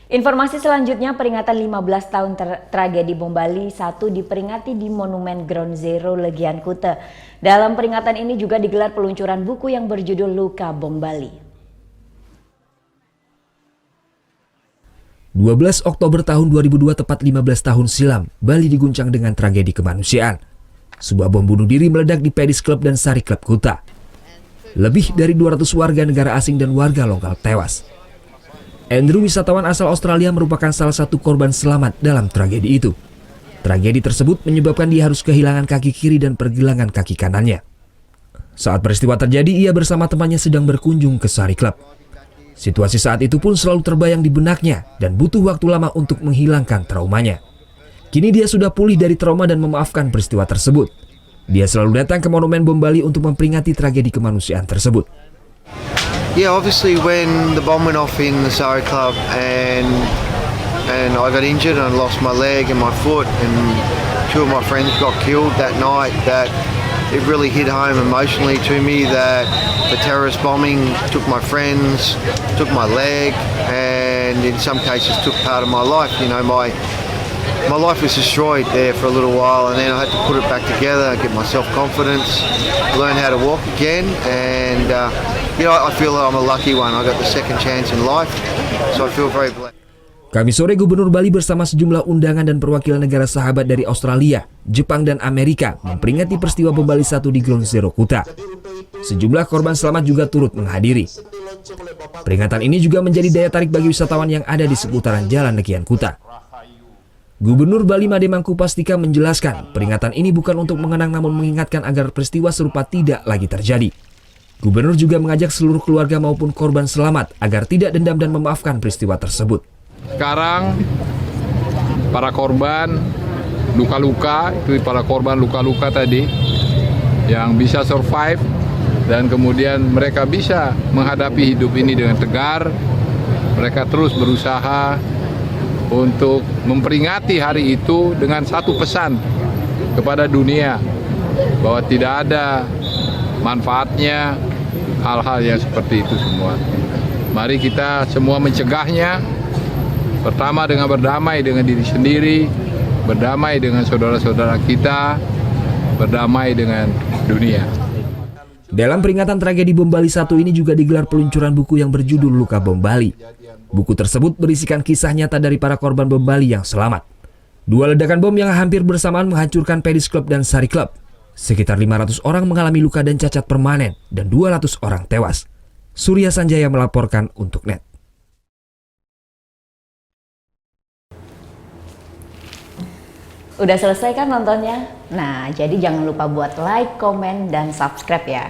Informasi selanjutnya, peringatan 15 tahun tragedi bom Bali 1 diperingati di Monumen Ground Zero Legian Kute. Dalam peringatan ini juga digelar peluncuran buku yang berjudul Luka Bom Bali. 12 Oktober tahun 2002, tepat 15 tahun silam, Bali diguncang dengan tragedi kemanusiaan. Sebuah bom bunuh diri meledak di Pedis Club dan Sari Club Kuta. Lebih dari 200 warga negara asing dan warga lokal tewas. Andrew, wisatawan asal Australia, merupakan salah satu korban selamat dalam tragedi itu. Tragedi tersebut menyebabkan dia harus kehilangan kaki kiri dan pergelangan kaki kanannya. Saat peristiwa terjadi, ia bersama temannya sedang berkunjung ke Sari Club. Situasi saat itu pun selalu terbayang di benaknya dan butuh waktu lama untuk menghilangkan traumanya. Kini dia sudah pulih dari trauma dan memaafkan peristiwa tersebut. Dia selalu datang ke Monumen Bom Bali untuk memperingati tragedi kemanusiaan tersebut. Yeah, obviously when the bomb went off in the Surrey Club and I got injured and I lost my leg and my foot and two of my friends got killed that night, that it really hit home emotionally to me that the terrorist bombing took my friends, took my leg, and in some cases took part of my life. You know, my life was destroyed there for a little while, and then I had to put it back together, get my self-confidence, learn how to walk again, and you know, I feel that I'm a lucky one. I got the second chance in life, so I feel very blessed. Kamis sore, Gubernur Bali bersama sejumlah undangan dan perwakilan negara sahabat dari Australia, Jepang, dan Amerika memperingati peristiwa bom Bali 1 di Ground Zero Kuta. Sejumlah korban selamat juga turut menghadiri. Peringatan ini juga menjadi daya tarik bagi wisatawan yang ada di seputaran Jalan Legian Kuta. Gubernur Bali Made Mangkupastika menjelaskan, peringatan ini bukan untuk mengenang namun mengingatkan agar peristiwa serupa tidak lagi terjadi. Gubernur juga mengajak seluruh keluarga maupun korban selamat agar tidak dendam dan memaafkan peristiwa tersebut. Sekarang para korban luka-luka, itu para korban luka-luka tadi yang bisa survive dan kemudian mereka bisa menghadapi hidup ini dengan tegar. Mereka terus berusaha untuk memperingati hari itu dengan satu pesan kepada dunia bahwa tidak ada manfaatnya hal-hal yang seperti itu semua. Mari kita semua mencegahnya. Pertama dengan berdamai dengan diri sendiri, berdamai dengan saudara-saudara kita, berdamai dengan dunia. Dalam peringatan tragedi bom Bali 1 ini juga digelar peluncuran buku yang berjudul Luka Bom Bali. Buku tersebut berisikan kisah nyata dari para korban bom Bali yang selamat. Dua ledakan bom yang hampir bersamaan menghancurkan Pedis Club dan Sari Club. Sekitar 500 orang mengalami luka dan cacat permanen dan 200 orang tewas. Surya Sanjaya melaporkan untuk NET. Udah selesai kan nontonnya? Nah, jadi jangan lupa buat like, komen, dan subscribe ya.